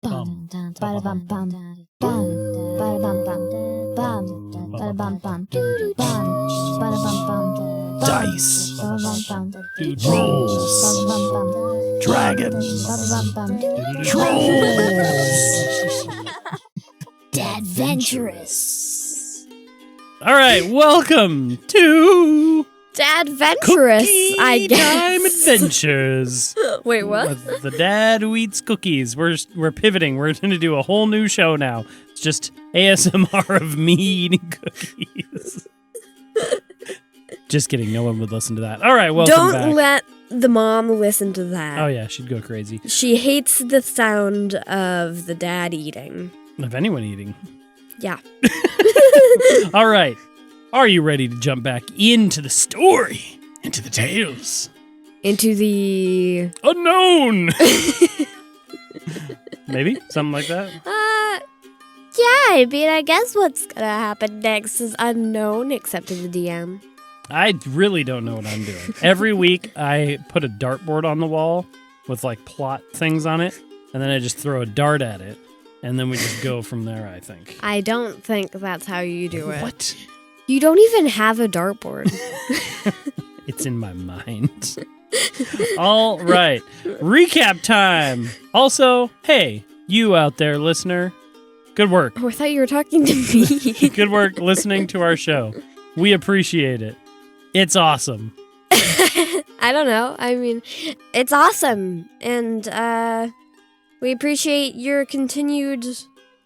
bum, bada bum bum, bum, bada bum bum, bum, bada bum bum, doo bum, bada bum bum, Dice, bum bum, rolls, bum bum, dragons, bum bum, trolls. Dadventurous. All right, welcome to Dadventurous, I Cookie guess. Time Adventures. Wait, what? With the dad who eats cookies. We're pivoting. We're going to do a whole new show now. It's just ASMR of me eating cookies. Just kidding. No one would listen to that. All right, welcome back. Don't let the mom listen to that. Oh, yeah, she'd go crazy. She hates the sound of the dad eating. Of anyone eating. Yeah. All right. Are you ready to jump back into the story? Into the tales? Into the... Unknown! Maybe? Something like that? Yeah, I mean, I guess what's gonna happen next is unknown, except to the DM. I really don't know what I'm doing. Every week, I put a dartboard on the wall with, like, plot things on it, and then I just throw a dart at it, and then we just go from there, I think. I don't think that's how you do it. What? You don't even have a dartboard. It's in my mind. All right. Recap time. Also, hey, you out there, listener. Good work. Oh, I thought you were talking to me. Good work listening to our show. We appreciate it. It's awesome. I don't know. I mean, it's awesome. And we appreciate your continued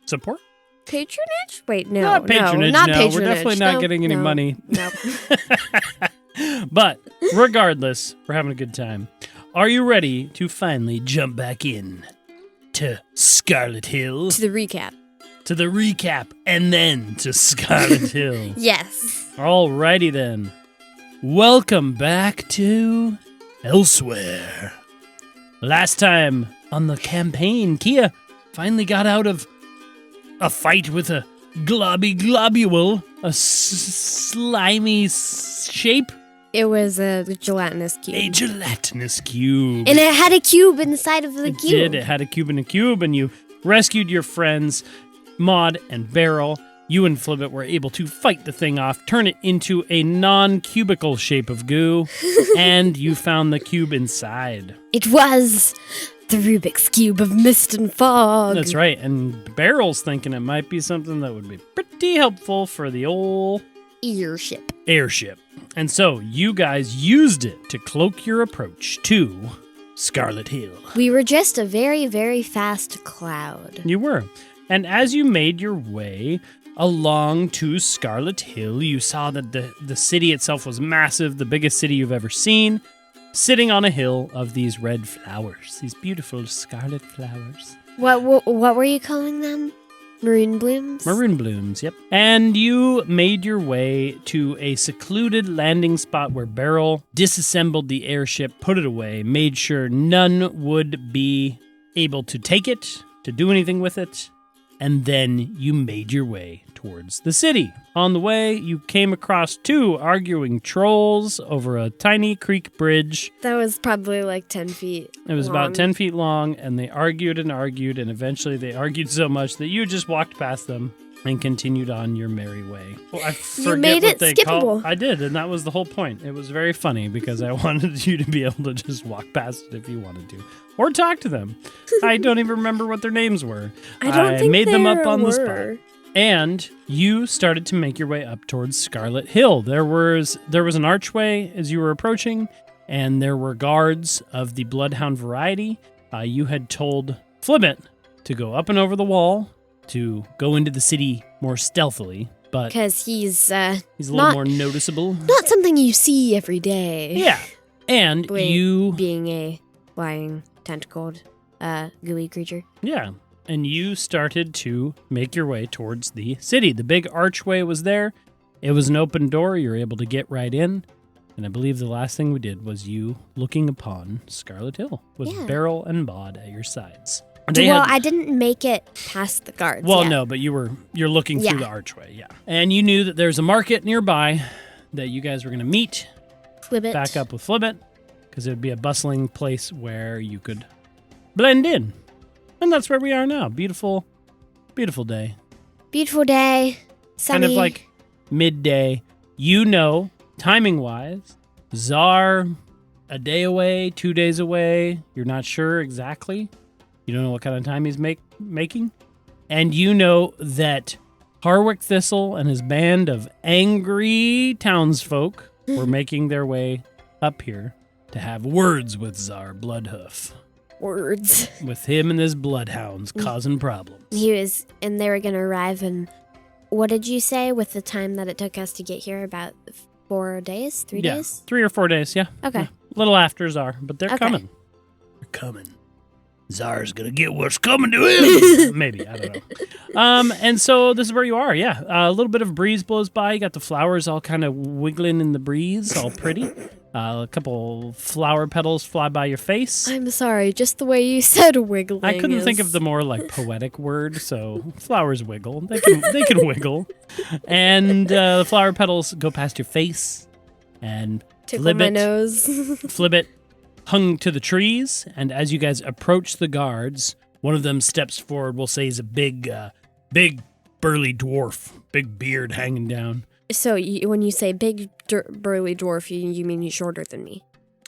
Support? patronage? Wait, no. Not patronage, not no. patronage. We're definitely not No, getting any no, money. No. But regardless, we're having a good time. Are you ready to finally jump back in to Scarlet Hill? To the recap. To the recap, and then to Scarlet Hill. Yes. Alrighty then. Welcome back to Elsewhere. Last time on the campaign, Kea finally got out of a fight with a globule, a slimy shape. It was a gelatinous cube. A gelatinous cube. And it had a cube inside of the It cube. did. It had a cube in a cube, and you rescued your friends, Maude and Beryl. You and Flibbit were able to fight the thing off, turn it into a non-cubical shape of goo, and you found the cube inside. It was the Rubik's Cube of mist and fog. That's right, and Beryl's thinking it might be something that would be pretty helpful for the old airship. And so you guys used it to cloak your approach to Scarlet Hill. We were just a very, very fast cloud. You were. And as you made your way along to Scarlet Hill, you saw that the city itself was massive, the biggest city you've ever seen, sitting on a hill of these red flowers, these beautiful scarlet flowers. What were you calling them? Maroon blooms? Maroon blooms, yep. And you made your way to a secluded landing spot where Beryl disassembled the airship, put it away, made sure none would be able to take it, to do anything with it, and then you made your way towards the city. On the way, you came across two arguing trolls over a tiny creek bridge. That was probably like 10 feet It was long. about 10 feet long, and they argued, and eventually they argued so much that you just walked past them and continued on your merry way. Well, I forget made what it they skippable. I did, and that was the whole point. It was very funny because I wanted you to be able to just walk past it if you wanted to. Or talk to them. I don't even remember what their names were. I don't think made them up on the were. spot. And you started to make your way up towards Scarlet Hill. There was an archway as you were approaching, and there were guards of the Bloodhound variety. You had told Flibbit to go up and over the wall to go into the city more stealthily, but Because he's a little more noticeable. not something you see every day. Yeah. And you... Being a flying, tentacled, gooey creature. Yeah. And you started to make your way towards the city. The big archway was there. It was an open door. You were able to get right in. And I believe the last thing we did was you looking upon Scarlet Hill with Beryl and Maude at your sides. I didn't make it past the guards. Well, yet. no, but you're looking through the archway, yeah. And you knew that there's a market nearby that you guys were going to meet. Flibbit. Back up with Flibbit, because it would be a bustling place where you could blend in. And that's where we are now. Beautiful, beautiful day. Beautiful day. Sunny. Kind of like midday. You know, timing-wise, Czar, a day away, 2 days away. You're not sure exactly. You don't know what kind of time he's making. And you know that Harwick Thistle and his band of angry townsfolk were making their way up here to have words with Czar Bloodhoof. Words. With him and his bloodhounds causing problems. And they were going to arrive in, what did you say, with the time that it took us to get here? About 4 days? 3 days? 3 or 4 days, yeah. Okay. Yeah. A little after Czar, but they're Okay. coming. They're coming. Czar's gonna get what's coming to him. Maybe, I don't know. And so this is where you are, yeah. A little bit of breeze blows by. You got the flowers all kind of wiggling in the breeze, all pretty. A couple flower petals fly by your face. I'm sorry, just the way you said wiggling. I couldn't think of the more like poetic word, so flowers wiggle. They can wiggle. And the flower petals go past your face. And Tickle my nose. Flibbit hung to the trees, and as you guys approach the guards, one of them steps forward. We'll say he's a big burly dwarf, big beard hanging down. So when you say big burly dwarf, you mean he's shorter than me?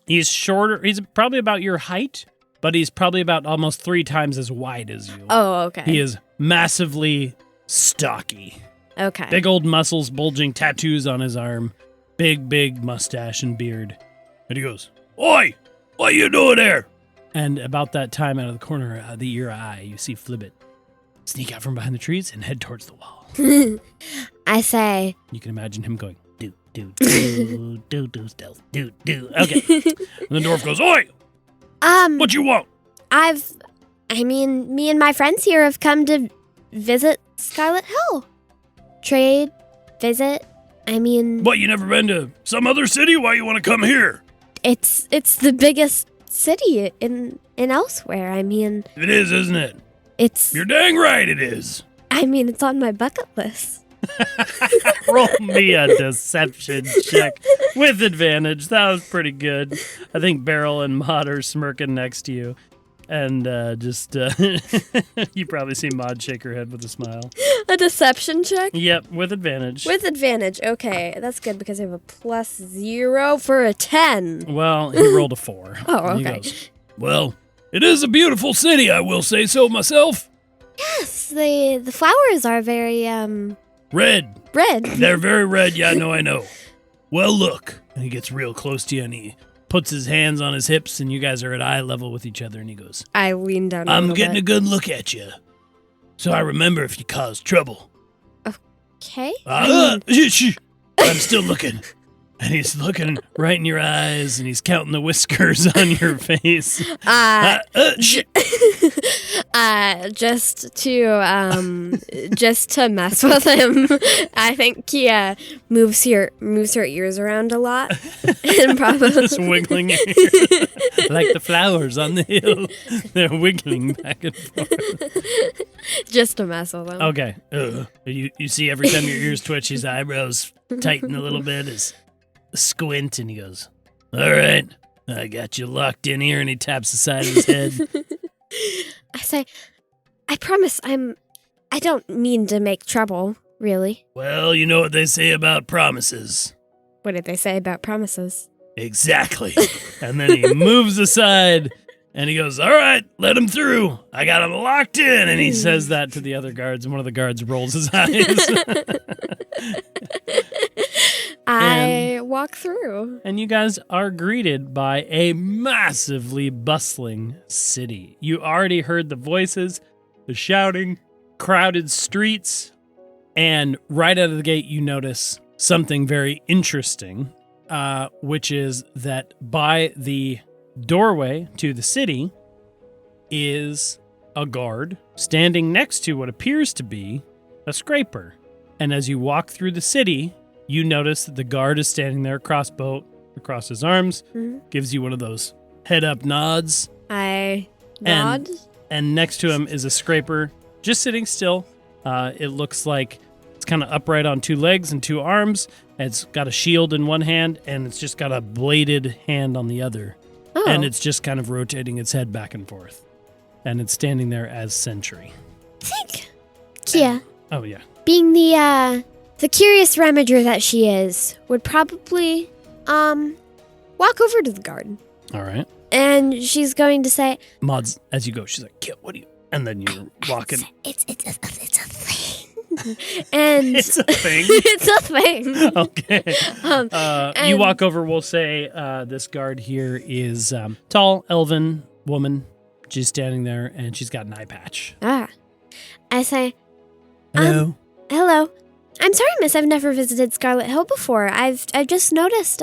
He's shorter. He's probably about your height, but he's probably about almost 3 times as wide as you. Oh, okay. He is massively stocky. Okay. Big old muscles, bulging tattoos on his arm, big mustache and beard. And he goes, "Oi! What you doing there?" And about that time, out of the corner of your eye, you see Flibbit sneak out from behind the trees and head towards the wall. I say... You can imagine him going, do, stealth, do. Okay. And the dwarf goes, "Oi! What you want?" Me and my friends here have come to visit Scarlet Hill. Trade, visit, What, you never been to some other city? Why you want to come here? It's the biggest city in elsewhere. It is, isn't it? It's... You're dang right it is. it's on my bucket list. Roll me a deception check with advantage. That was pretty good. I think Beryl and Maude are smirking next to you. And you probably see Maude shake her head with a smile. A deception check? Yep, with advantage. With advantage. Okay, that's good because I have a +0 for a 10. Well, he rolled a 4. Oh, And he okay. goes, "Well, it is a beautiful city, I will say so myself. Yes, the flowers are very, Red. red. They're very red, yeah, I know. Well, look." And he gets real close to you, and he puts his hands on his hips, and you guys are at eye level with each other, and he goes, I lean down "I'm getting a good look at you. So I remember if you cause trouble." Okay. I'm still looking. And he's looking right in your eyes, and he's counting the whiskers on your face. Just to mess with him, I think Kea moves her ears around a lot, and probably Just wiggling your ears. Like the flowers on the hill. They're wiggling back and forth. just to mess with him. Okay. You see every time your ears twitch, his eyebrows tighten a little bit, his squint, and he goes, "All right, I got you locked in here," and he taps the side of his head. I say, I promise I don't mean to make trouble, really. "Well, you know what they say about promises." What did they say about promises? "Exactly." And then he moves aside, and he goes, "All right, let him through. I got him locked in." And he says that to the other guards, and one of the guards rolls his eyes. I walk through. And you guys are greeted by a massively bustling city. You already heard the voices, the shouting, crowded streets, and right out of the gate you notice something very interesting, which is that by the doorway to the city is a guard standing next to what appears to be a scraper. And as you walk through the city, you notice that the guard is standing there, crossbow across his arms, gives you one of those head-up nods. I nod. And next to him is a scraper just sitting still. It looks like it's kind of upright on 2 legs and 2 arms. It's got a shield in one hand, and it's just got a bladed hand on the other. Oh. And it's just kind of rotating its head back and forth. and it's standing there as sentry. I think Kea, Oh, yeah. being the curious ramager that she is, would probably walk over to the garden. All right. And she's going to say, Maude's, as you go, she's like, Kea, what are you? And then you're walking. It's a thing. And It's a thing? it's a thing. Okay. You walk over, we'll say this guard here is tall, elven woman. She's standing there, and she's got an eye patch. I say, Hello? hello. I'm sorry, miss, I've never visited Scarlet Hill before. I've just noticed,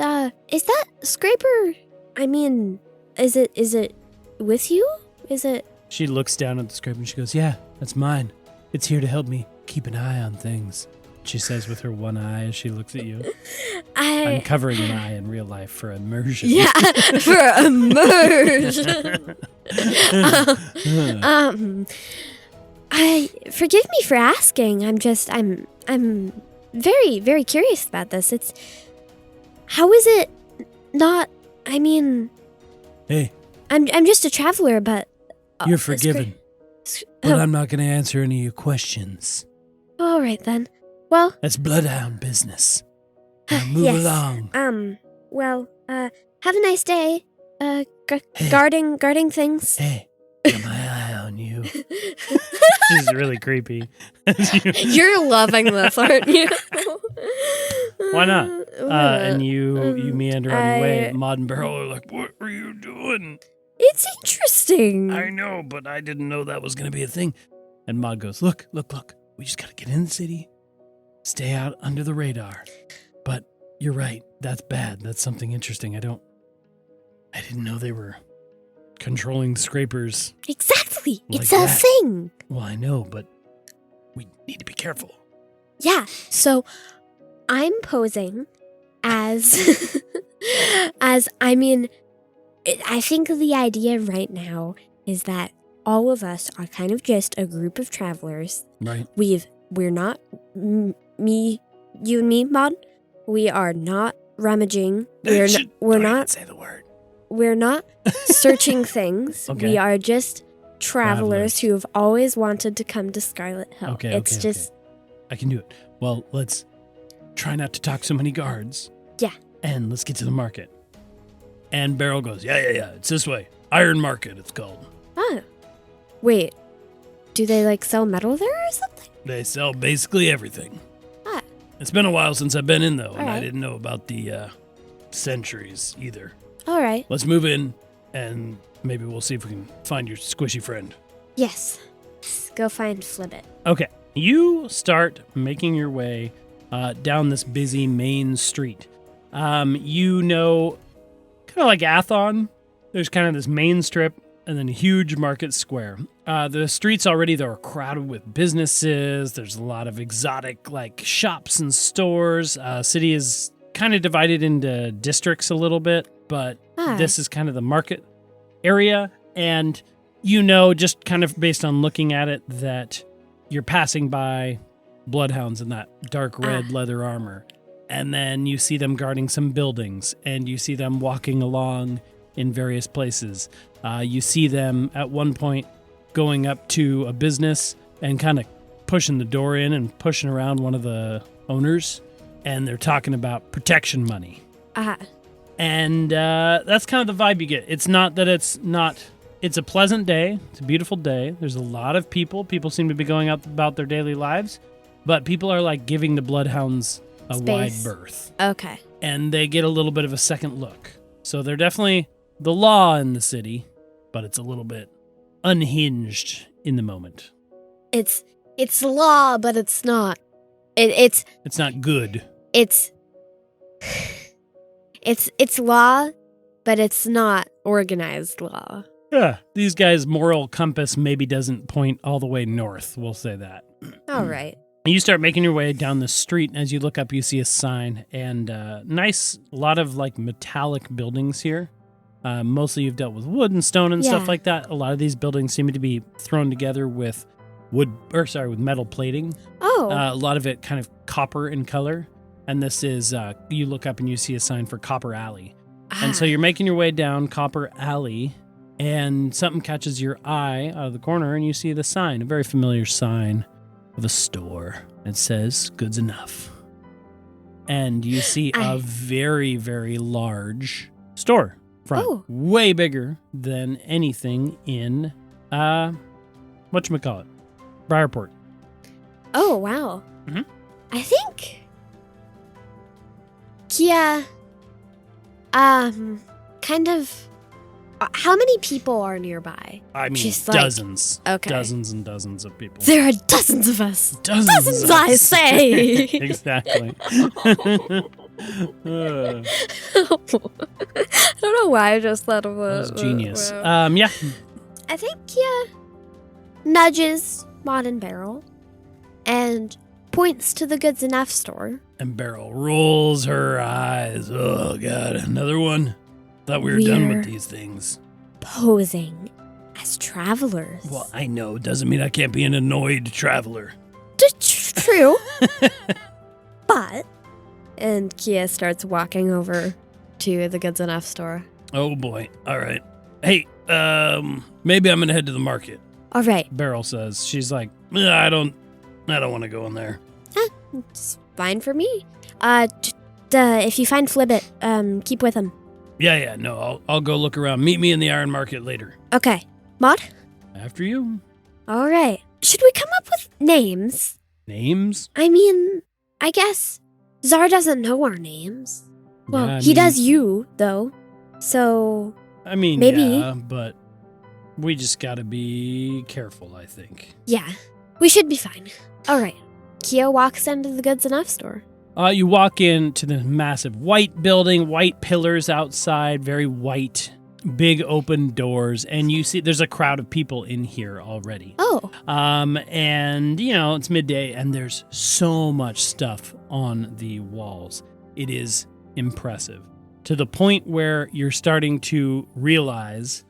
is that Scraper, I mean, is it with you? Is it? She looks down at the scraper, and she goes, yeah, that's mine. It's here to help me keep an eye on things. She says with her one eye as she looks at you. I'm covering an eye in real life for immersion. Yeah, for immersion. Forgive me for asking. I'm very, very curious about this. How is it not, I mean, Hey, I'm just a traveler, but you're forgiven. But I'm not going to answer any of your questions. All right then. Well, That's bloodhound business. Now move yes. along. Well, have a nice day. Hey. Guarding things. Hey, got my eye on you. She's really creepy. You're loving this, aren't you? Why not? And you meander on your way. Maude and Beryl are like, what are you doing? It's interesting. I know, but I didn't know that was going to be a thing. And Maude goes, look. We just got to get in the city. Stay out under the radar. But you're right. That's bad. That's something interesting. I didn't know they were controlling scrapers. Exactly. Like It's a that. thing. Well, I know, but we need to be careful. Yeah. So I'm posing as I think the idea right now is that all of us are kind of just a group of travelers. Right. We're not me, you and me, Maude. We are not rummaging. We're Don't not even say the word. We're not searching things. Okay. We are just travelers who have always wanted to come to Scarlet Hill. Okay, It's okay, just I can do it. Well, let's try not to talk so many guards. Yeah. And let's get to the market. And Beryl goes, yeah. It's this way. Iron Market, it's called. Oh. Wait. Do they like sell metal there or something? They sell basically everything. Ah. It's been a while since I've been in, though, and I Alright. didn't know about the centuries either. All right. Let's move in, and maybe we'll see if we can find your squishy friend. Yes. Let's go find Flibbit. Okay. You start making your way down this busy main street. You know, kind of like Athon, there's kind of this main strip and then a huge market square. The streets already, they're crowded with businesses. There's a lot of exotic like shops and stores. City is kind of divided into districts a little bit, but this is kind of the market area. And you know, just kind of based on looking at it, that you're passing by bloodhounds in that dark red leather armor. And then you see them guarding some buildings, and you see them walking along in various places. You see them at one point going up to a business and kind of pushing the door in and pushing around one of the owners. And they're talking about protection money. And that's kind of the vibe you get. It's not that it's a pleasant day. It's a beautiful day. There's a lot of people. People seem to be going out about their daily lives. But people are like giving the bloodhounds a wide berth. Okay. And they get a little bit of a second look. So they're definitely the law in the city, but it's a little bit unhinged in the moment. It's law, but it's not. It's not good. It's law, but it's not organized law. Yeah, these guys' moral compass maybe doesn't point all the way north, we'll say that. All right. You start making your way down the street, and as you look up, you see a sign, and a lot of like metallic buildings here. Mostly you've dealt with wood and stone and stuff like that. A lot of these buildings seem to be thrown together with with metal plating. Oh. A lot of it kind of copper in color. And this is, you look up and you see a sign for Copper Alley. And so you're making your way down Copper Alley, and something catches your eye out of the corner, and you see the sign, a very familiar sign of a store. It says, Goods Enough. And you see a very, very large store front. Oh. Way bigger than anything in, whatchamacallit, Briarport. Oh, wow. Mhm. I think Kea, kind of, how many people are nearby? I mean, Just like- dozens. Okay. Dozens and dozens of people. There are dozens of us. Dozens, I say. Exactly. I don't know why I just thought of That was that. genius. Wow. Yeah. I think Kea nudges Maude and Beryl and points to the Goods Enough store. And Beryl rolls her eyes. Oh, God, another one? Thought we were done with these things. Posing as travelers. Well, I know. Doesn't mean I can't be an annoyed traveler. True. But, and Kea starts walking over to the Goods Enough store. Oh, boy. All right. Hey, maybe I'm going to head to the market, All right. Beryl says. She's like, I don't want to go in there. It's fine for me. If you find Flibbit, keep with him. Yeah, no, I'll go look around. Meet me in the Iron Market later. Okay. Maude? After you. All right. Should we come up with names? Names? I mean, I guess Czar doesn't know our names. Well, Yeah, I he mean- does you, though. So, I mean, Maybe. yeah, but we just gotta be careful, I think. yeah, we should be fine. All right. Kea walks into the Goods Enough store. You walk into the massive white building, white pillars outside, very white, big open doors, and you see there's a crowd of people in here already. Oh, And, it's midday, and there's so much stuff on the walls. It is impressive, to the point where you're starting to realize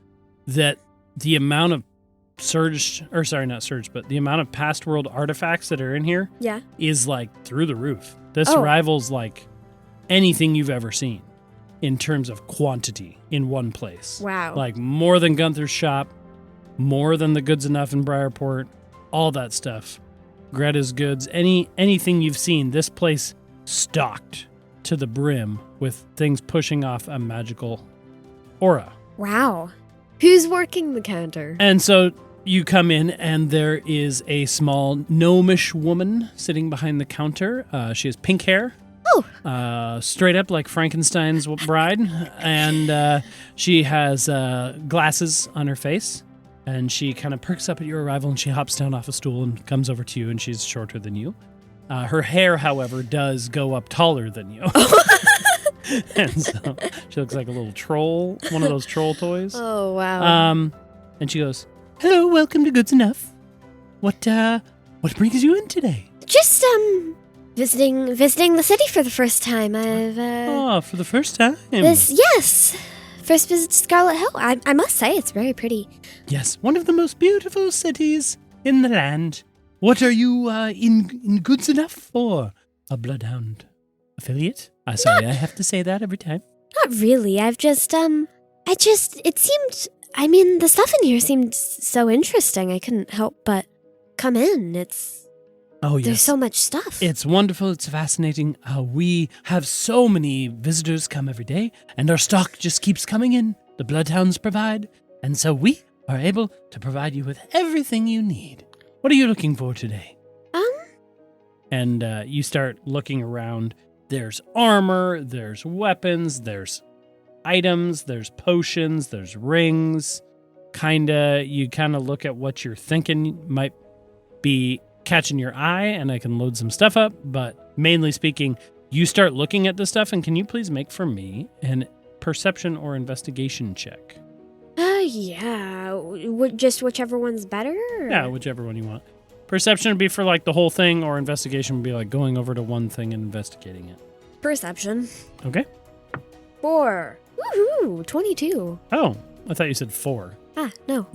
that the amount of the amount of past world artifacts that are in here yeah. is like through the roof. This Oh. rivals like anything you've ever seen in terms of quantity in one place. Wow. Like more than Gunther's shop, more than the Goods Enough in Briarport, all that stuff. Greta's Goods, anything you've seen, this place stocked to the brim with things pushing off a magical aura. Wow. Who's working the counter? And so you come in, and there is a small gnomish woman sitting behind the counter. She has pink hair. Oh. Straight up like Frankenstein's bride. And she has glasses on her face. And she kind of perks up at your arrival, and she hops down off a stool and comes over to you, and she's shorter than you. Her hair, however, does go up taller than you. And so she looks like a little troll, one of those troll toys. Oh, wow. And she goes, "Hello, welcome to Goods Enough. What brings you in today?" Just, visiting the city for the first time. For the first time. Yes. First visit to Scarlet Hill. I must say, it's very pretty. Yes, one of the most beautiful cities in the land. What are you in Goods Enough for? A Bloodhound affiliate? Sorry, I have to say that every time. Not really. It seemed, the stuff in here seemed so interesting. I couldn't help but come in. Oh, yes. There's so much stuff. It's wonderful. It's fascinating. We have so many visitors come every day, and our stock just keeps coming in. The Bloodhounds provide, and so we are able to provide you with everything you need. What are you looking for today? And you start looking around. There's armor, there's weapons, there's items, there's potions, there's rings. You kind of look at what you're thinking might be catching your eye, and I can load some stuff up. But mainly speaking, you start looking at this stuff, and can you please make for me an perception or investigation check? Yeah. Just whichever one's better? Or? Yeah, whichever one you want. Perception would be for like the whole thing, or investigation would be like going over to one thing and investigating it. Perception. Okay. 4. Woohoo! 22. Oh, I thought you said 4. No.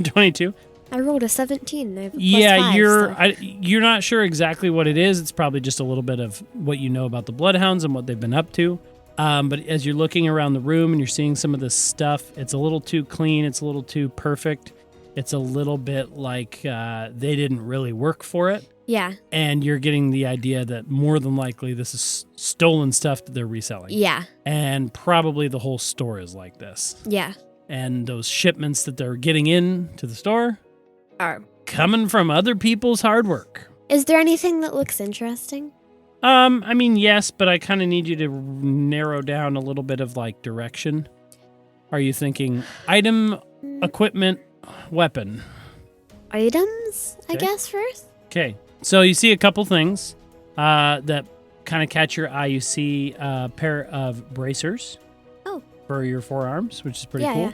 22. I rolled a 17. I have a plus Yeah, 5, so. you're not sure exactly what it is. It's probably just a little bit of what you know about the Bloodhounds and what they've been up to. But as you're looking around the room and you're seeing some of this stuff, it's a little too clean. It's a little too perfect. It's a little bit like they didn't really work for it. Yeah. And you're getting the idea that more than likely this is stolen stuff that they're reselling. Yeah. And probably the whole store is like this. Yeah. And those shipments that they're getting in to the store Are coming from other people's hard work. Is there anything that looks interesting? I mean, yes, but I kind of need you to narrow down a little bit of like direction. Are you thinking item, equipment, weapon? Items, I Okay. guess, first? Okay. So you see a couple things that kind of catch your eye. You see a pair of bracers for your forearms, which is pretty cool.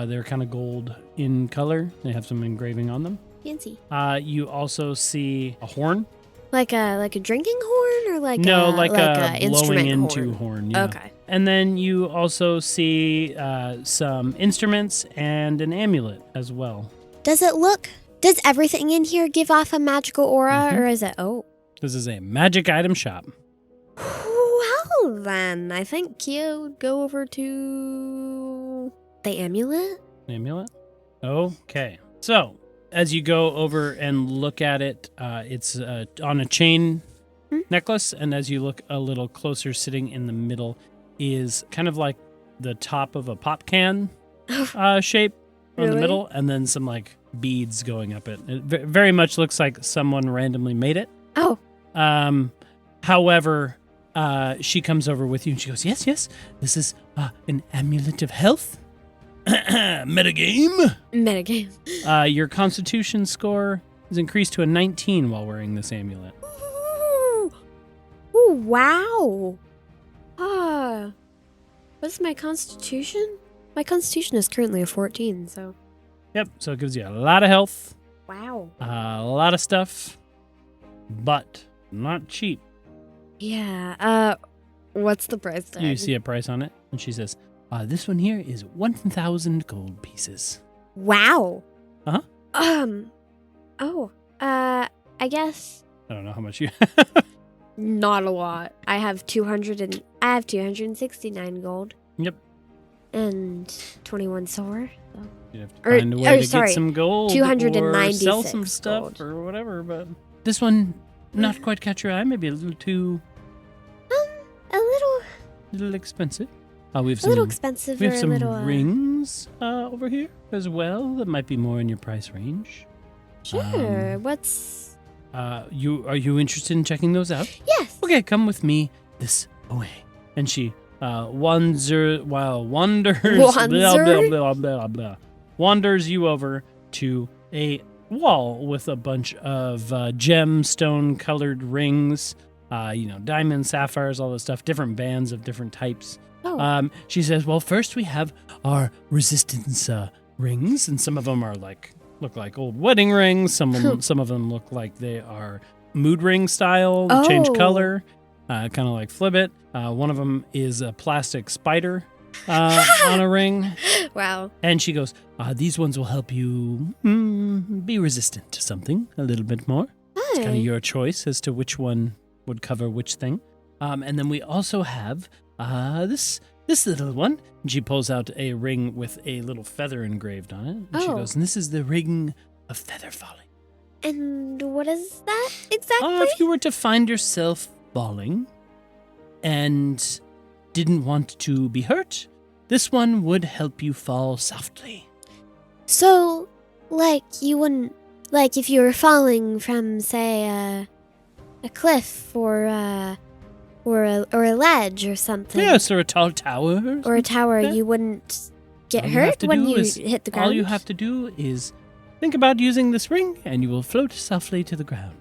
They're kind of gold in color. They have some engraving on them. Fancy. You also see a horn. Like a drinking horn or like No, a, like a blowing instrument into horn? horn. Yeah. Okay. And then you also see some instruments and an amulet as well. Does everything in here give off a magical aura or is it, This is a magic item shop. Well then, I think Kea would go over to the amulet. Amulet? Okay. So, as you go over and look at it, it's on a chain necklace, and as you look a little closer, sitting in the middle is kind of like the top of a pop can shape in the Really? middle, and then some like beads going up it. It very much looks like someone randomly made it. Oh. However, she comes over with you and she goes, yes, this is an amulet of health. Metagame. Your constitution score is increased to a 19 while wearing this amulet. Ooh, wow. What's my constitution? My constitution is currently a 14, so. Yep, so it gives you a lot of health, Wow. a lot of stuff, but not cheap. Yeah, what's the price tag? You see a price on it, and she says, this one here is 1,000 gold pieces. Wow. Uh-huh. I guess I don't know how much you... not a lot. I have 269 gold. Yep. And 21 silver. So. You have to find a way to get some gold or 296 sell some stuff gold. or whatever, but this one, not quite catch your eye, maybe a little too... A little expensive. We have little some, expensive we or have a some little... rings over here as well that might be more in your price range. Sure. What's... Are you interested in checking those out? Yes. Okay, come with me this way. And she wanders blah, blah, blah, blah, wanders you over to a wall with a bunch of gemstone colored rings, diamonds, sapphires, all this stuff, different bands of different types. She says, well, first we have our resistance rings, and some of them are look like old wedding rings. Some of them look like they are mood ring style, change color, kind of like Flibbit. One of them is a plastic spider on a ring. Wow. And she goes, these ones will help you be resistant to something a little bit more. It's kind of your choice as to which one would cover which thing. And then we also have this little one. And she pulls out a ring with a little feather engraved on it. And she goes, and this is the ring of feather falling. And what is that exactly? If you were to find yourself falling and didn't want to be hurt, this one would help you fall softly. So, you wouldn't... if you were falling from, say, a cliff or a ledge or something. Yes, or a tall tower. Or a tower, Yeah. you wouldn't get All you have hurt to when do you is- hit the ground? All you have to do is think about using this ring, and you will float softly to the ground.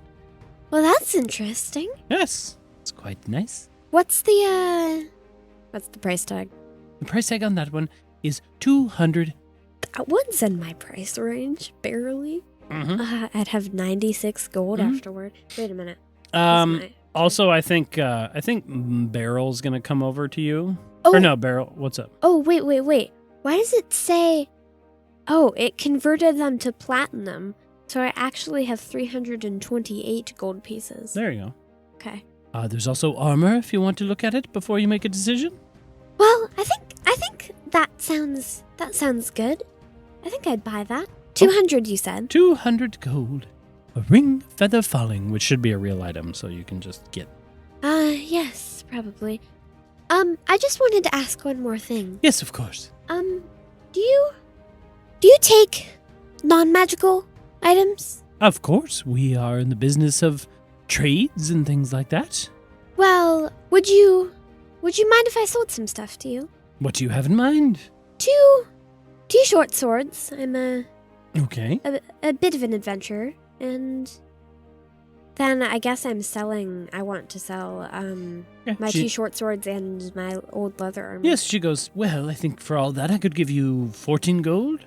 Well, that's interesting. Yes, it's quite nice. What's the price tag? The price tag on that one is 200. That one's in my price range, barely. Mm-hmm. I'd have 96 gold Mhm. afterward. Wait a minute. Also, I think Beryl's gonna come over to you. Oh. Or no, Beryl, what's up? Oh, wait. Why does it say... Oh, it converted them to platinum. So I actually have 328 gold pieces. There you go. Okay. There's also armor if you want to look at it before you make a decision. That sounds good. I think I'd buy that. 200, you said. 200 gold. A ring feather falling, which should be a real item, so you can just get... Yes, probably. I just wanted to ask one more thing. Yes, of course. Do you take non-magical items? Of course, we are in the business of trades and things like that. Well, would you mind if I sold some stuff to you? What do you have in mind? Two short swords. I'm Okay. a bit of an adventurer, and then I guess I want to sell my 2 short swords and my old leather armor. Yes, she goes, well, I think for all that I could give you 14 gold.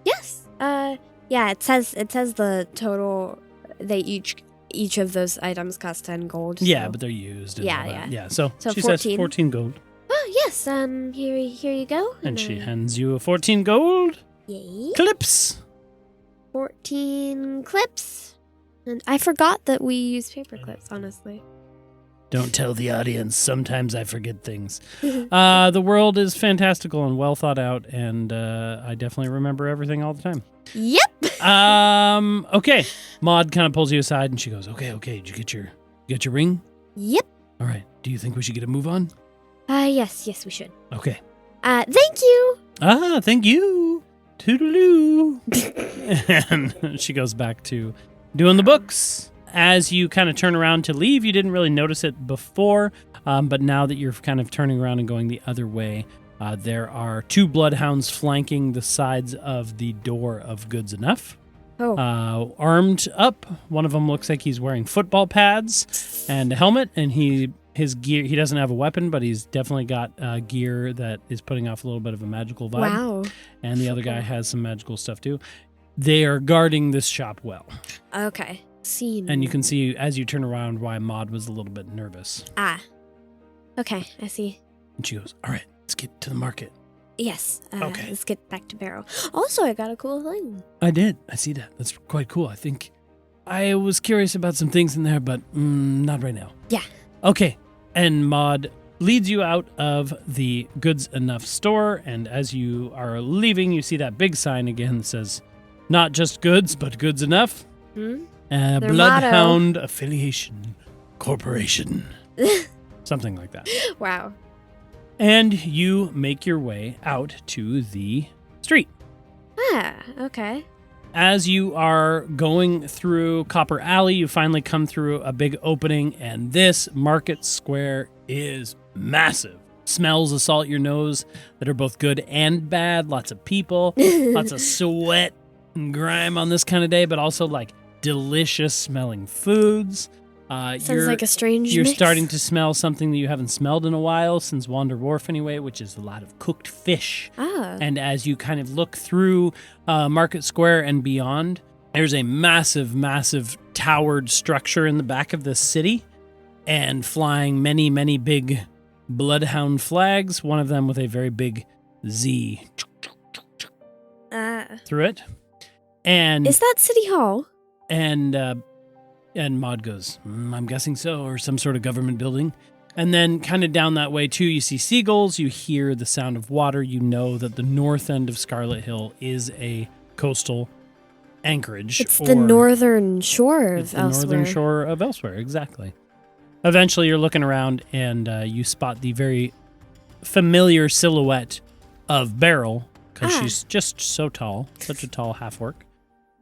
Yes. Yeah, it says the total, they each of those items cost 10 gold. Yeah, so. but they're used. And Yeah, all that. yeah. Yeah, so she 14. says 14 gold. Oh, yes, here you go. And she hands you a 14 gold Yay. clips. 14 clips. And I forgot that we use paper clips, honestly. Don't tell the audience. Sometimes I forget things. The world is fantastical and well thought out, and I definitely remember everything all the time. Yep. Okay. Maude kind of pulls you aside, and she goes, okay. Did you get your ring? Yep. All right. Do you think we should get a move on? Yes, we should. Okay. Thank you. Thank you. Toodaloo. And she goes back to doing the books. As you kind of turn around to leave, you didn't really notice it before, but now that you're kind of turning around and going the other way, there are 2 bloodhounds flanking the sides of the door of Goods Enough. Oh. Armed up. One of them looks like he's wearing football pads and a helmet, and his gear, he doesn't have a weapon, but he's definitely got gear that is putting off a little bit of a magical vibe. Wow. And the other guy has some magical stuff too. They are guarding this shop well. Okay. Scene. And you can see as you turn around why Maude was a little bit nervous. Okay, I see. And she goes, all right, let's get to the market. Yes. Okay. Let's get back to Beryl. Also, I got a cool thing. I did. I see that. That's quite cool. I think I was curious about some things in there, but not right now. Yeah. Okay. And Maude leads you out of the Goods Enough store. And as you are leaving, you see that big sign again that says, not just goods, but Goods Enough. Their Bloodhound Affiliation Corporation. Something like that. Wow. And you make your way out to the street. Okay. As you are going through Copper Alley, you finally come through a big opening, and this market square is massive. Smells assault your nose that are both good and bad. Lots of people, lots of sweat and grime on this kind of day, but also like delicious smelling foods. Sounds like a strange You're mix. starting to smell something that you haven't smelled in a while since Wander Wharf anyway, which is a lot of cooked fish. And as you kind of look through Market Square and beyond, there's a massive, massive towered structure in the back of the city and flying many, many big bloodhound flags, one of them with a very big Z through it. And is that City Hall? And Maude goes, I'm guessing so, or some sort of government building. And then kind of down that way, too, you see seagulls, you hear the sound of water, you know that the north end of Scarlet Hill is a coastal anchorage. It's the northern shore of Elsewhere. Northern shore of Elsewhere, exactly. Eventually, you're looking around, and you spot the very familiar silhouette of Beryl, because she's just so tall, such a tall half-orc.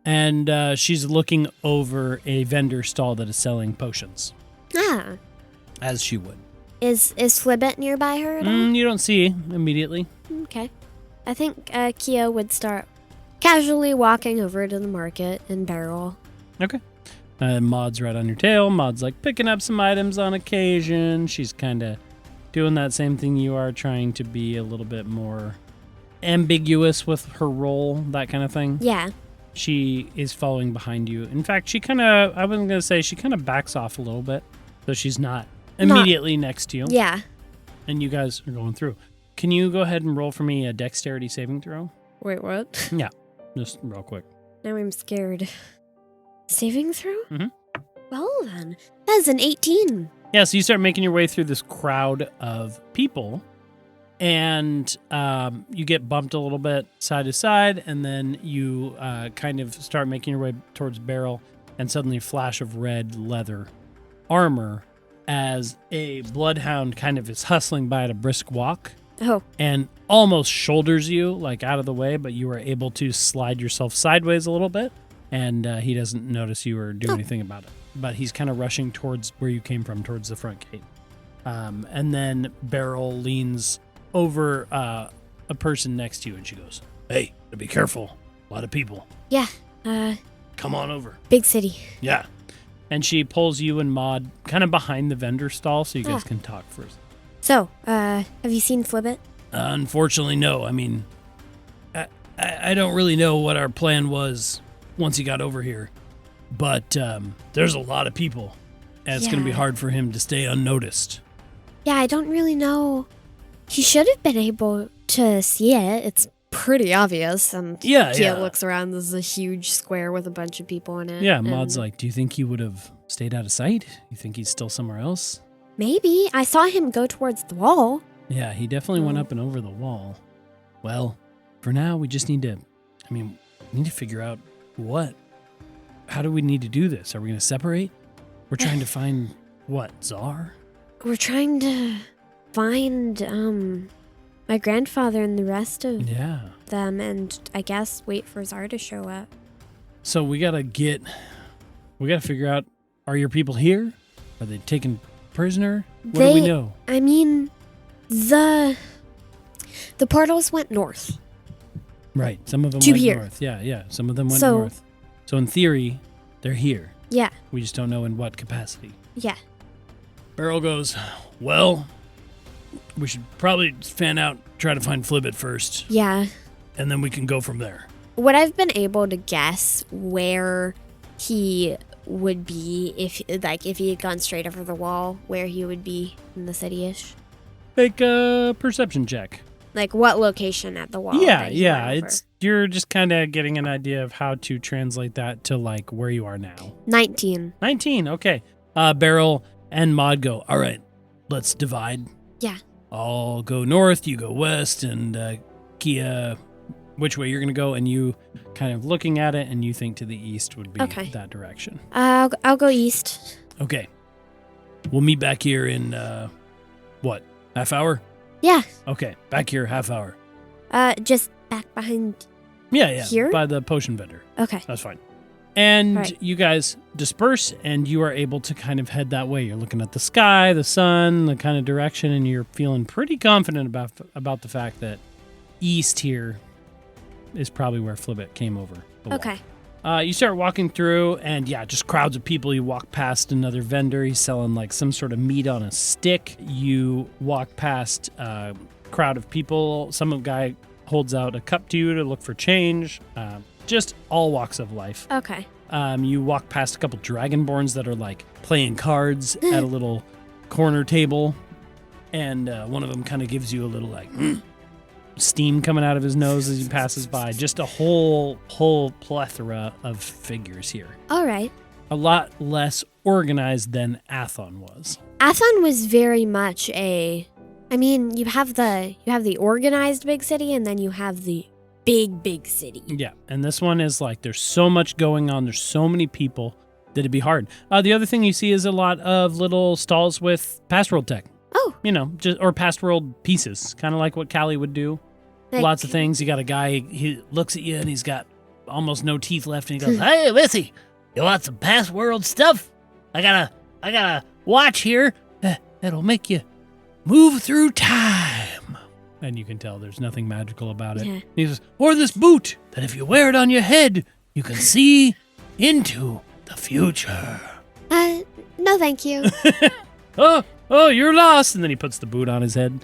And she's looking over a vendor stall that is selling potions. As she would. Is Flibbit nearby her at all? You don't see immediately. Okay. I think Kea would start casually walking over to the market in Beryl. Okay. Maude's right on your tail. Maude's like picking up some items on occasion. She's kind of doing that same thing you are, trying to be a little bit more ambiguous with her role, that kind of thing. Yeah. She is following behind you. In fact, she kind of, I wasn't going to say, she kind of backs off a little bit. So she's not immediately next to you. Yeah. And you guys are going through. Can you go ahead and roll for me a dexterity saving throw? Wait, what? Yeah, just real quick. Now I'm scared. Saving throw? Mm-hmm. Well then, that's an 18. Yeah, so you start making your way through this crowd of people. And you get bumped a little bit side to side, and then you kind of start making your way towards Beryl, and suddenly a flash of red leather armor as a bloodhound kind of is hustling by at a brisk walk Oh, and almost shoulders you, like out of the way, but you are able to slide yourself sideways a little bit, and he doesn't notice you or do anything about it. But he's kind of rushing towards where you came from, towards the front gate. And then Beryl leans over a person next to you, and she goes, "Hey, be careful. A lot of people. yeah. Come on over." Big city. Yeah. And she pulls you and Maude kind of behind the vendor stall so you guys can talk first. So, have you seen Flibbit? Unfortunately, no. I mean, I don't really know what our plan was once he got over here. But there's a lot of people, and it's going to be hard for him to stay unnoticed. Yeah, I don't really know. He should have been able to see it. It's pretty obvious. And Kea looks around. There's a huge square with a bunch of people in it. Yeah, Maude's like, "Do you think he would have stayed out of sight? You think he's still somewhere else?" Maybe. I saw him go towards the wall. Yeah, he definitely went up and over the wall. Well, for now, we just need to figure out what. How do we need to do this? Are we going to separate? We're trying to find, what, Czar? We're trying to find my grandfather and the rest of them, and I guess wait for Czar to show up. So we gotta figure out, are your people here? Are they taken prisoner? What do we know? I mean, the portals went north. Right, some of them To went here. north. Yeah, some of them went So- north. So in theory, they're here. Yeah, We just don't know in what capacity. yeah. Beryl goes, "Well, we should probably fan out, try to find Flibbit first, Yeah. and then we can go from there." Would I've been able to guess where he would be if he had gone straight over the wall, where he would be in the city-ish? Make a perception check. Like what location at the wall? Yeah, that he went over? you're just kind of getting an idea of how to translate that to like where you are now. 19. 19, okay. Beryl and Maude go, "All right, let's divide. Yeah. I'll go north, you go west, and Kea, which way you're going to go?" And you kind of looking at it, and you think to the east would be that direction. I'll go east. Okay. We'll meet back here in, half hour? Yeah. Okay, back here, half hour. Just back behind. Yeah. Here? By the potion vendor. Okay. That's fine. And Right. you guys disperse, and you are able to kind of head that way. You're looking at the sky, the sun, the kind of direction, and you're feeling pretty confident about the fact that east here is probably where Flibbit came over the wall. Okay. You start walking through, and just crowds of people. You walk past another vendor. He's selling like some sort of meat on a stick. You walk past a crowd of people. Some guy holds out a cup to you to look for change. Just all walks of life. Okay. You walk past a couple dragonborns that are like playing cards at a little corner table, and one of them kind of gives you a little like steam coming out of his nose as he passes by. Just a whole plethora of figures here. All right. A lot less organized than Athon was. Athon was very much you have the organized big city, and then you have the big city. Yeah, and this one is like there's so much going on. There's so many people that it'd be hard. The other thing you see is a lot of little stalls with past world tech. Oh. Or past world pieces, kind of like what Callie would do. Like- Lots of things. You got a guy, he looks at you and he's got almost no teeth left, and he goes, "Hey, Missy, you want some past world stuff? I got a watch here that'll make you move through time." And you can tell there's nothing magical about it. Yeah. He says, "Or this boot that if you wear it on your head, you can see into the future." No, thank you. Oh, you're lost. And then he puts the boot on his head.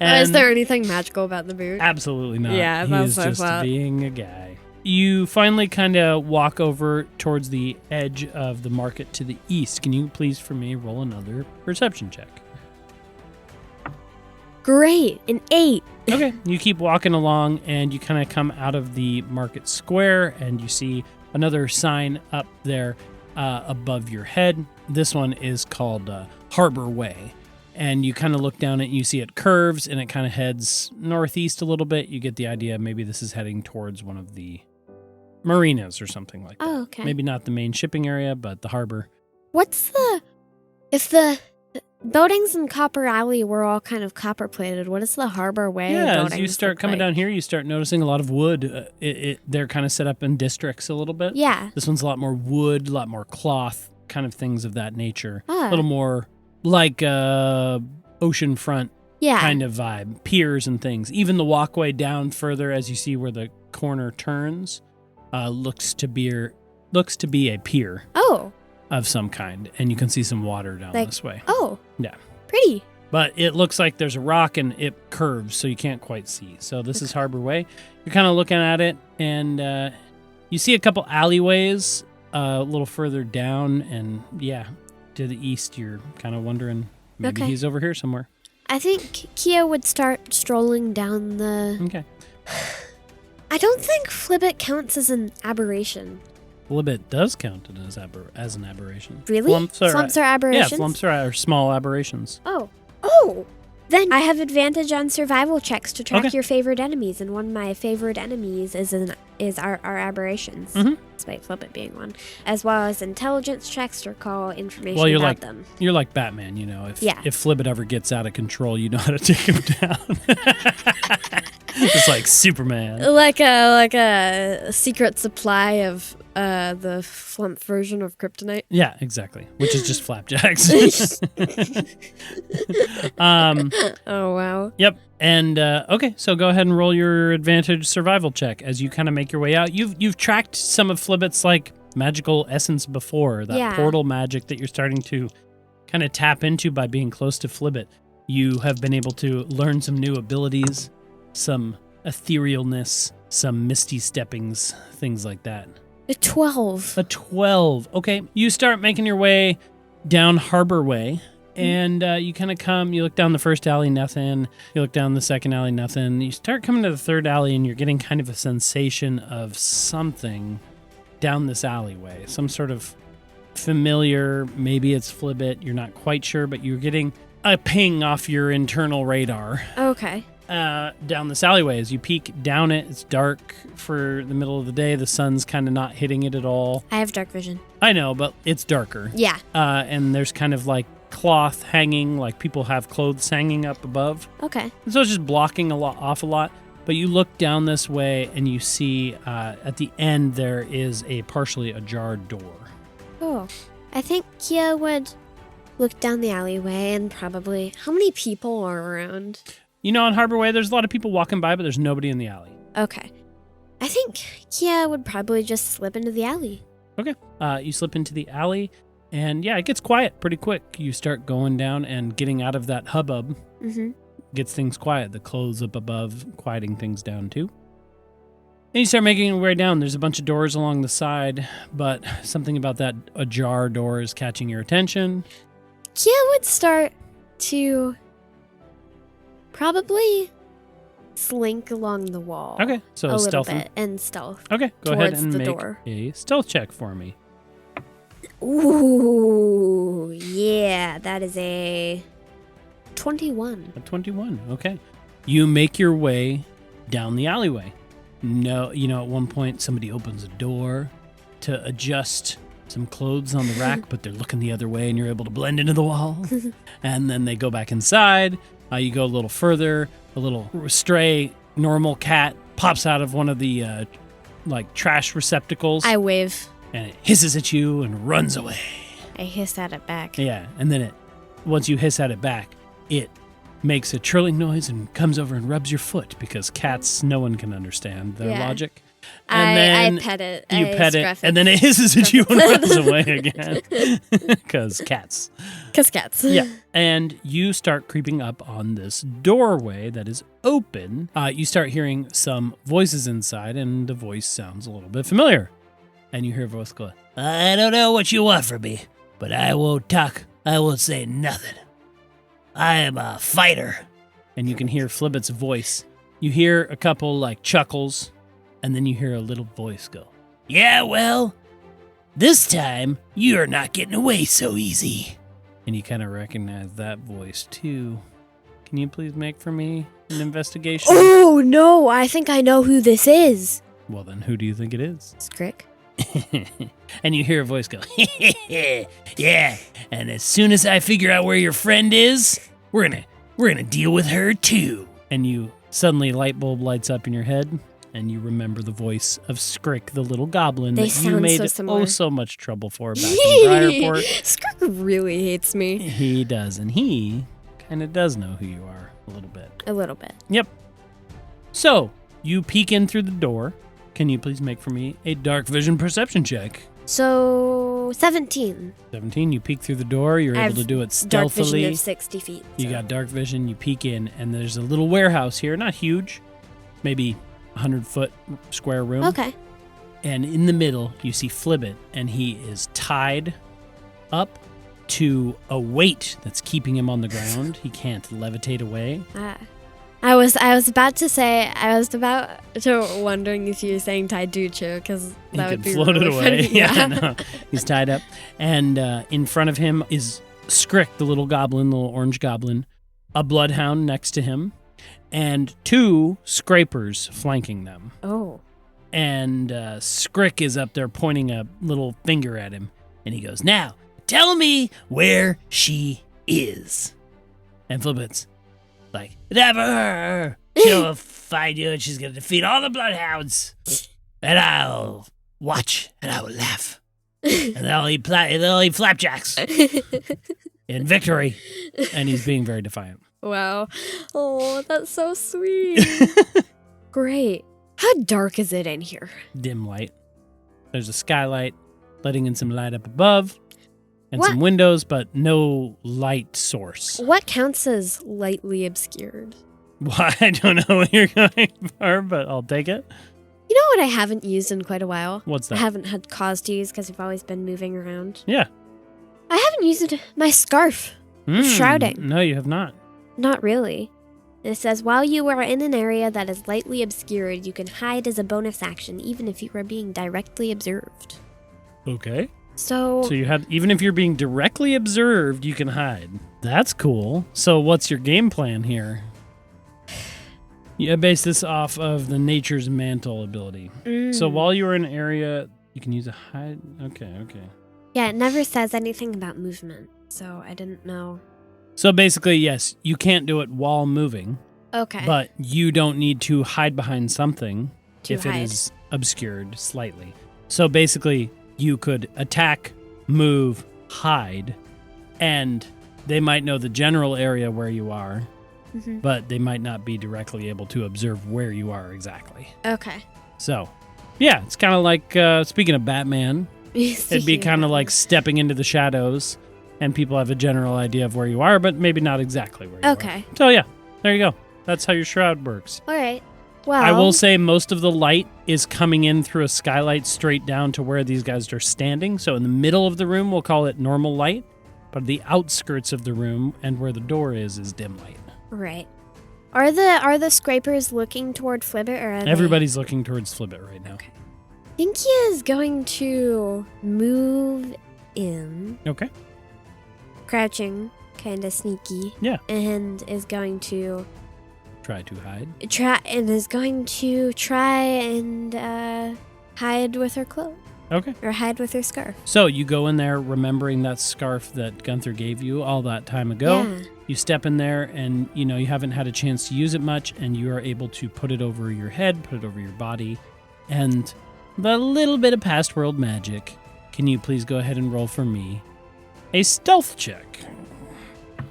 Is there anything magical about the boot? Absolutely not. Yeah, he that's is what I just thought. being a guy. You finally kind of walk over towards the edge of the market to the east. Can you please, for me, roll another perception check? Great, an 8. Okay. You keep walking along, and you kind of come out of the market square, and you see another sign up there above your head. This one is called Harbor Way. And you kind of look down it and you see it curves and it kind of heads northeast a little bit. You get the idea maybe this is heading towards one of the marinas or something like that. Oh, okay. Maybe not the main shipping area, but the harbor. If the buildings in Copper Alley were all kind of copper plated, what is the Harbor Way buildings as you start look coming like? down here, you start noticing a lot of wood. They're kind of set up in districts a little bit. Yeah. This one's a lot more wood, a lot more cloth, kind of things of that nature. Ah. A little more like oceanfront Yeah. kind of vibe, piers and things. Even the walkway down further, as you see where the corner turns, looks to be a pier Oh. of some kind, and you can see some water down this way. Oh. Yeah. Pretty. But it looks like there's a rock and it curves, so you can't quite see. So this is Harbor Way. You're kind of looking at it, and you see a couple alleyways a little further down, and to the east, you're kind of wondering maybe he's over here somewhere. I think Kea would start strolling down the... Okay. I don't think Flibbit counts as an aberration. Flibbit does count it as an aberration. Really? Flumps are aberrations? Yeah, flumps are small aberrations. Oh. Oh! Then I have advantage on survival checks to track Okay. your favorite enemies, and one of my favorite enemies is our aberrations, Mhm. despite Flibbit being one, as well as intelligence checks to recall information Well, you're about like them. You're like Batman, you know. If Yeah. Flibbit ever gets out of control, you know how to take him down. Just like Superman. Like a secret supply of the flump version of kryptonite. Yeah, exactly. Which is just flapjacks. Oh wow. Yep. And okay, so go ahead and roll your advantage survival check as you kind of make your way out. You've tracked some of Flibbit's like magical essence before, that portal magic that you're starting to kind of tap into by being close to Flibbit. You have been able to learn some new abilities, some etherealness, some misty steppings, things like that. A 12. A 12. Okay. You start making your way down Harbor Way, and you kind of you look down the first alley, nothing. You look down the second alley, nothing. You start coming to the third alley, and you're getting kind of a sensation of something down this alleyway. Some sort of familiar, maybe it's Flibbit, you're not quite sure, but you're getting a ping off your internal radar. Okay. Down this alleyway. As you peek down it, it's dark for the middle of the day. The sun's kind of not hitting it at all. I have dark vision. I know, but it's darker. Yeah. And there's kind of like cloth hanging, like people have clothes hanging up above. Okay. And so it's just blocking off a lot. But you look down this way and you see at the end there is a partially ajar door. Oh. I think Kea would look down the alleyway and probably... How many people are around? You know, on Harbor Way, there's a lot of people walking by, but there's nobody in the alley. Okay. I think Kea would probably just slip into the alley. Okay. You slip into the alley, and it gets quiet pretty quick. You start going down and getting out of that hubbub. Mm-hmm. Gets things quiet. The clothes up above, quieting things down too. And you start making your way down. There's a bunch of doors along the side, but something about that ajar door is catching your attention. Kea would start to probably slink along the wall. Okay, so a little stealth. bit and stealth. Okay, go ahead towards and the make door. a stealth check for me. Ooh, yeah, that is a 21. A 21. Okay. You make your way down the alleyway. No, at one point somebody opens a door to adjust some clothes on the rack, but they're looking the other way and you're able to blend into the wall. And then they go back inside. You go a little further, a little stray normal cat pops out of one of the trash receptacles. I wave. And it hisses at you and runs away. I hiss at it back. Yeah, and then once you hiss at it back, it makes a trilling noise and comes over and rubs your foot because cats, no one can understand their logic. And then I pet it. You I pet it, scruff and then it hisses at you and runs away again. Because cats. Because cats. Yeah. And you start creeping up on this doorway that is open. You start hearing some voices inside, and the voice sounds a little bit familiar. And you hear a voice go, "I don't know what you want from me, but I won't talk. I won't say nothing. I am a fighter." And you can hear Flibbit's voice. You hear a couple chuckles, and then you hear a little voice go, "Yeah, well, this time you're not getting away so easy." And you kind of recognize that voice, too. Can you please make for me an investigation? Oh, no, I think I know who this is. Well, then who do you think it is? Skrick. And you hear a voice go, yeah, and as soon as I figure out where your friend is, we're gonna deal with her, too. And you suddenly, light bulb lights up in your head, and you remember the voice of Skrick, the little goblin They that you sound made so similar. so much trouble for back in Briarport. Skrick really hates me. He does, and he kind of does know who you are a little bit. A little bit. Yep. So, you peek in through the door. Can you please make for me a dark vision perception check? So, 17. 17, you peek through the door. You're I able to have do it Dark vision stealthily. of 60 feet. You so. got dark vision, you peek in, and there's a little warehouse here. Not huge, maybe 100-foot square room. Okay. And in the middle, you see Flibbit, and he is tied up to a weight that's keeping him on the ground. He can't levitate away. I was about to wondering if you were saying Taiducho, because that would be floated really away. funny. Yeah. No, he's tied up. And in front of him is Skrick, the little goblin, the little orange goblin, a bloodhound next to him, and 2 scrapers flanking them. Oh. And Skrick is up there pointing a little finger at him. And he goes, now, tell me where she is. And Flibbit's like, never! She'll find you and she's going to defeat all the bloodhounds. And I'll watch and I will laugh. And they'll eat flapjacks in victory. And he's being very defiant. Wow. Oh, that's so sweet. Great. How dark is it in here? Dim light. There's a skylight letting in some light up above. And What? some windows, but no light source. What counts as lightly obscured? Well, I don't know what you're going for, but I'll take it. You know what I haven't used in quite a while? What's I that? haven't had cause to use because I've always been moving around. Yeah. I haven't used my scarf. Shrouding. No, you have not. Not really. It says, while you are in an area that is lightly obscured, you can hide as a bonus action, even if you are being directly observed. Okay. So So you have, even if you're being directly observed, you can hide. That's cool. So what's your game plan here? You base this off of the Nature's Mantle ability. So while you're in an area, you can use a hide. Okay. Yeah, it never says anything about movement, so I didn't know. So basically, yes, you can't do it while moving, Okay. but you don't need to hide behind something To if it hide. is obscured slightly. So basically, you could attack, move, hide, and they might know the general area where you are, but they might not be directly able to observe where you are exactly. Okay. So, yeah, it's kind of like, speaking of Batman, it'd be kind of like stepping into the shadows, and people have a general idea of where you are, but maybe not exactly where you are. Okay. So, yeah, there you go. That's how your shroud works. All right. Well, I will say most of the light is coming in through a skylight straight down to where these guys are standing. So in the middle of the room, we'll call it normal light, but the outskirts of the room and where the door is dim light. Right. Are the scrapers looking toward Flibbit, or are Everybody's looking towards Flibbit right now. Okay. I think he is going to move in, Okay. crouching, kind of sneaky. Yeah. And is going to Try to hide. try and hide with her cloak Okay. or hide with her scarf. So you go in there remembering that scarf that Gunther gave you all that time ago. Yeah. You step in there and, you haven't had a chance to use it much, and you are able to put it over your head, put it over your body, and the little bit of past world magic. Can you please go ahead and roll for me a stealth check?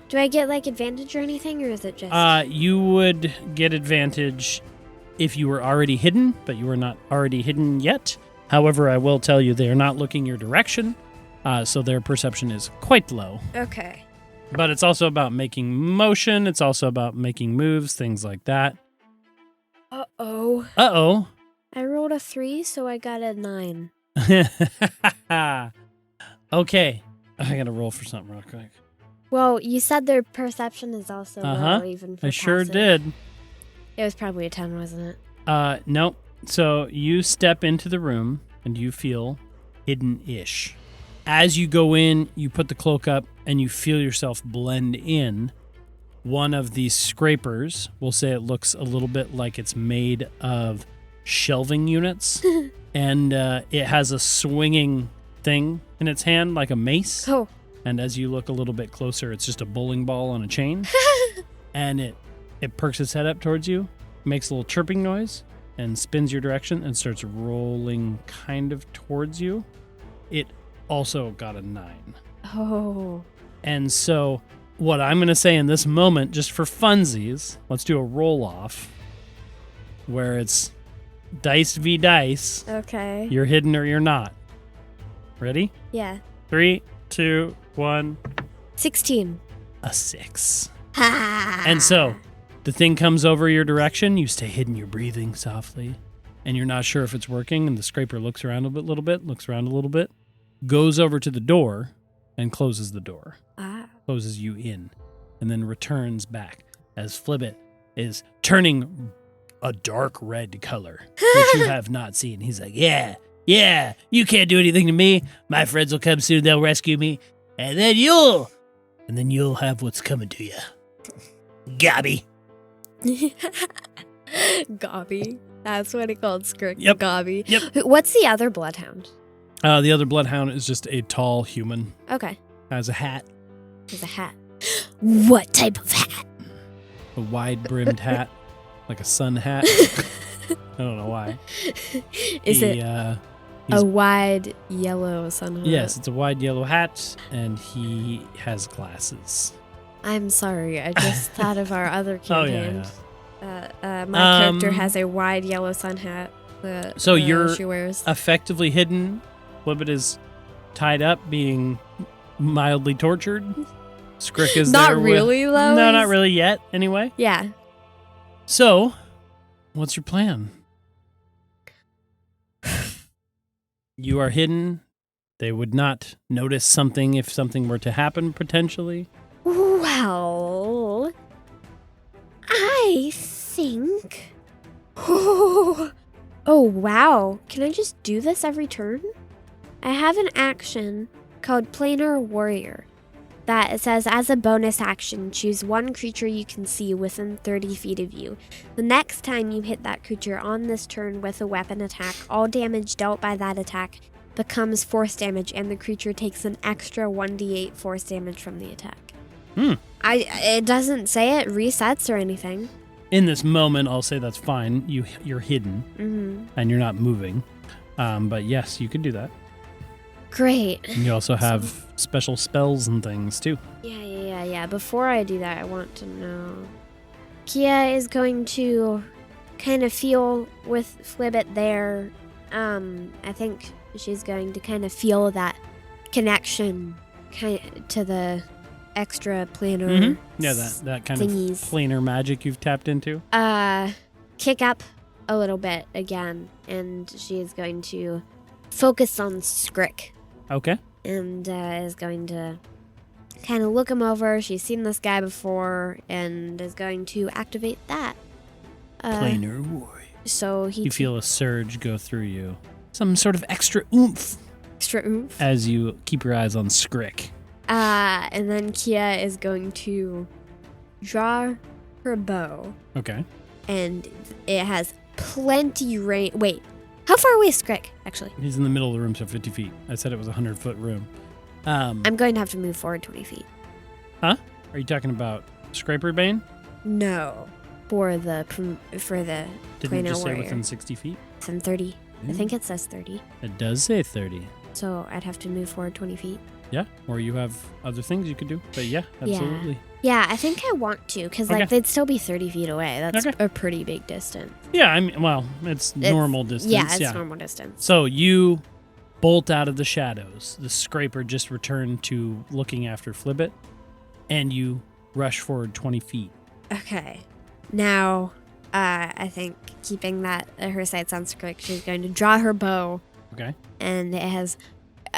Do I get advantage or anything, or is it just? You would get advantage if you were already hidden, but you were not already hidden yet. However, I will tell you they are not looking your direction, so their perception is quite low. Okay. But it's also about making motion. It's also about making moves, things like that. Uh-oh. Uh-oh. I rolled a 3, so I got a 9. Okay. I gotta roll for something real quick. Well, you said their perception is also low, even for I sure passive. did. It was probably a 10, wasn't it? No. So you step into the room and you feel hidden-ish. As you go in, you put the cloak up and you feel yourself blend in. One of these scrapers, we'll say it looks a little bit like it's made of shelving units. And it has a swinging thing in its hand like a mace. Oh. And as you look a little bit closer, it's just a bowling ball on a chain. And it perks its head up towards you, makes a little chirping noise, and spins your direction and starts rolling kind of towards you. It also got a 9. Oh. And so what I'm going to say in this moment, just for funsies, let's do a roll-off where it's dice v dice. Okay. You're hidden or you're not. Ready? Yeah. 3, 2, 1. 16. A 6. Ha! And so the thing comes over your direction. You stay hidden. You're breathing softly. And you're not sure if it's working. And the scraper looks around a little bit, goes over to the door and closes the door. Closes you in. And then returns back as Flibbit is turning a dark red color, which you have not seen. He's like, yeah, you can't do anything to me. My friends will come soon. They'll rescue me. And then you'll have what's coming to you. Gobby. Gobby. That's what he called Skirk. Yep. Gobby. Yep. What's the other bloodhound? The other bloodhound is just a tall human. Okay. Has a hat. There's a hat. What type of hat? A wide-brimmed hat. Like a sun hat. I don't know why. Is it a wide yellow sun hat? Yes, it's a wide yellow hat, and he has glasses. I'm sorry. I just thought of our other campaign. Oh, my character has a wide yellow sun hat that so you're she wears. Effectively hidden. Flibbit is tied up, being mildly tortured. Skrick is not there. Really, though? No, not really yet, anyway. Yeah. So, what's your plan? You are hidden. They would not notice something if something were to happen, potentially. Well, I think... Oh, wow. Can I just do this every turn? I have an action called Planar Warrior. That it says, as a bonus action, choose one creature you can see within 30 feet of you. The next time you hit that creature on this turn with a weapon attack, all damage dealt by that attack becomes force damage, and the creature takes an extra 1d8 force damage from the attack. It doesn't say it resets or anything. In this moment, I'll say that's fine. You're hidden, and you're not moving. But yes, you could do that. Great. And you also have special spells and things, too. Yeah. Before I do that, I want to know. Kea is going to kind of feel with Flibbit there. I think she's going to kind of feel that connection to the extra planar Yeah, that kind thingies. Of planar magic you've tapped into. Kick up a little bit again, and she is going to focus on Skrick. Okay. And is going to kind of look him over. She's seen this guy before and is going to activate that. Planar warrior. So you feel a surge go through you. Some sort of extra oomph. As you keep your eyes on Skrick. And then Kea is going to draw her bow. Okay. And it has plenty range. Wait. How far away is Skrick, actually? He's in the middle of the room, so 50 feet. I said it was a 100-foot room. I'm going to have to move forward 20 feet. Huh? Are you talking about Scraper Bane? No. For the Didn't it Planar just Warrior. say within 60 feet? Within 30. I think it says 30. It does say 30. So I'd have to move forward 20 feet. Yeah, or you have other things you could do. But yeah, absolutely. Yeah, I think I want to, because they'd still be 30 feet away. That's a pretty big distance. Yeah, I mean, well, it's normal distance. Yeah, it's normal distance. So you bolt out of the shadows. The scraper just returned to looking after Flibbit, and you rush forward 20 feet. Okay. Now, I think keeping that her sights on Skrick, she's going to draw her bow. Okay. And it has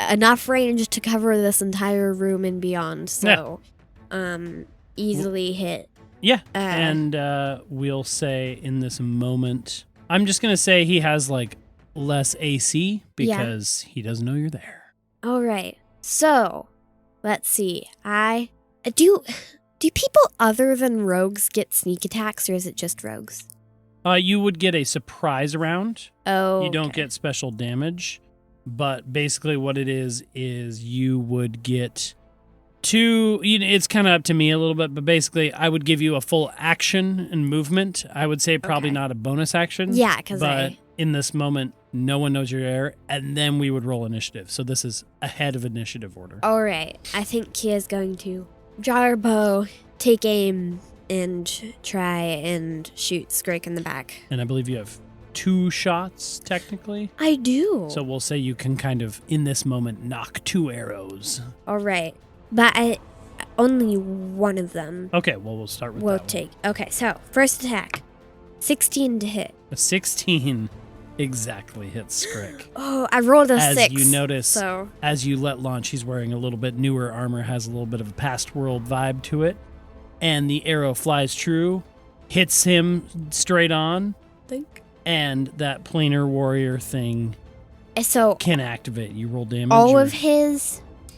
enough range to cover this entire room and beyond. So, easily hit. Yeah. And we'll say in this moment, I'm just going to say he has like less AC because he doesn't know you're there. All right. So, let's see. Do people other than rogues get sneak attacks, or is it just rogues? You would get a surprise round. Oh, You don't get special damage, but basically what it is you would get it's kind of up to me a little bit, but basically I would give you a full action and movement. I would say probably Okay. not a bonus action. Yeah, because But in this moment, no one knows you're there, and then we would roll initiative. So this is ahead of initiative order. All right. I think Kea's going to draw her bow, take aim, and try and shoot Scrake in the back. And I believe you have 2 shots, technically. I do. So we'll say you can kind of, in this moment, knock 2 arrows. All right. But only one of them Okay, well, we'll start with will that take. Okay, so first attack. 16 to hit. one. A 16 exactly hits Scrick. Oh, I rolled a As 6. you notice, So, as you let launch, he's wearing a little bit newer armor, has a little bit of a past world vibe to it. And the arrow flies true, hits him straight on, think. and that planar warrior thing So, can activate. You roll damage?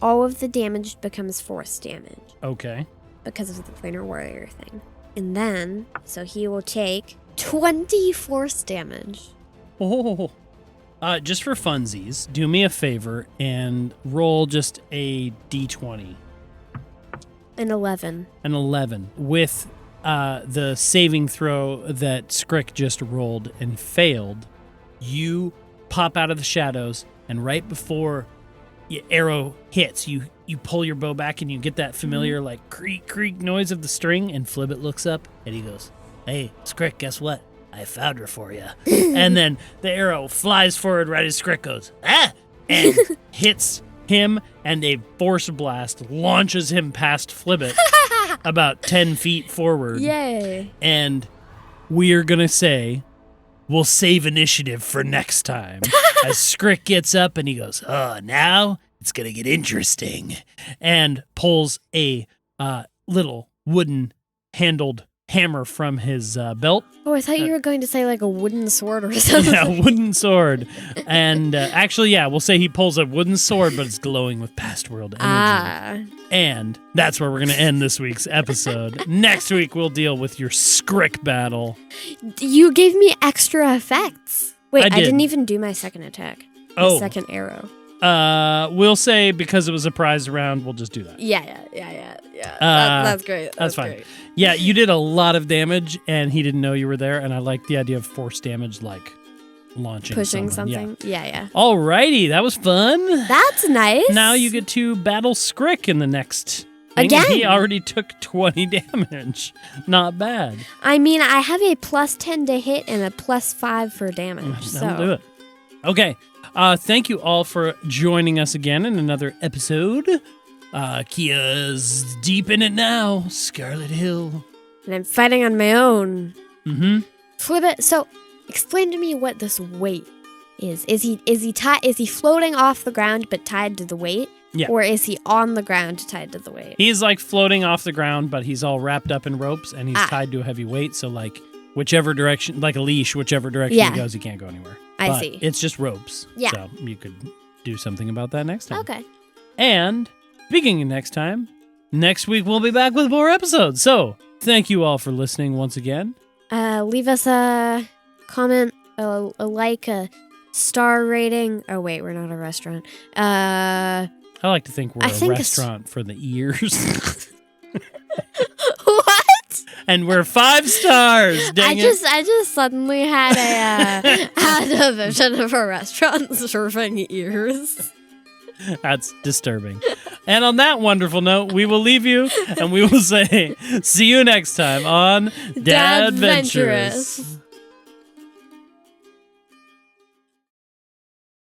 all of the damage becomes force damage Okay. because of the planar warrior thing. And then, so he will take 20 force damage. Oh. Just for funsies, do me a favor and roll just a d20. An 11. An 11 with the saving throw that Scrick just rolled and failed. You pop out of the shadows, and right before your arrow hits, you pull your bow back and you get that familiar like creak creak noise of the string, and Flibbit looks up and he goes, "Hey, Scrick, guess what? I found her for you." And then the arrow flies forward right as Scrick goes, "Ah!" and hits him, and a force blast launches him past Flibbit about 10 feet forward. Yay. And we're going to say, we'll save initiative for next time. As Scrick gets up and he goes, "Oh, now it's going to get interesting," and pulls a little wooden handled hammer from his belt. Oh, I thought you were going to say like a wooden sword or something. Yeah, wooden sword. And actually, yeah, we'll say he pulls a wooden sword, but it's glowing with past world energy. And that's where we're going to end this week's episode. Next week, we'll deal with your Scrick battle. You gave me extra effects. Wait, I I did. didn't even do my second attack. Oh. My second arrow. We'll say because it was a prize round, we'll just do that. Yeah. That's great. That's fine. Great. Yeah, you did a lot of damage, and he didn't know you were there, and I like the idea of force damage, like launching Pushing someone. something? Yeah. Alrighty, that was fun. That's nice. Now you get to battle Scrick in the next thing. Again? He already took 20 damage. Not bad. I mean, I have a plus 10 to hit and a plus 5 for damage. That'll do it. Okay. Thank you all for joining us again in another episode. Kea's deep in it now. Scarlet Hill. And I'm fighting on my own. Mm-hmm. Flibbit, so explain to me what this weight is. Is he floating off the ground but tied to the weight? Yeah. Or is he on the ground tied to the weight? He's like floating off the ground, but he's all wrapped up in ropes and he's tied to a heavy weight. So like whichever direction, like a leash, whichever direction he goes, he can't go anywhere. I see. It's just ropes. Yeah. So you could do something about that next time. Okay. And speaking of next time, next week we'll be back with more episodes. So thank you all for listening once again. Leave us a comment, a like, a star rating. Oh wait, we're not a restaurant. I like to think we're I a think restaurant for the ears. What? And we're 5 stars. Dang it. I just suddenly had a vision of a restaurant serving ears. That's disturbing. And on that wonderful note, we will leave you and we will say, see you next time on Dadventurous.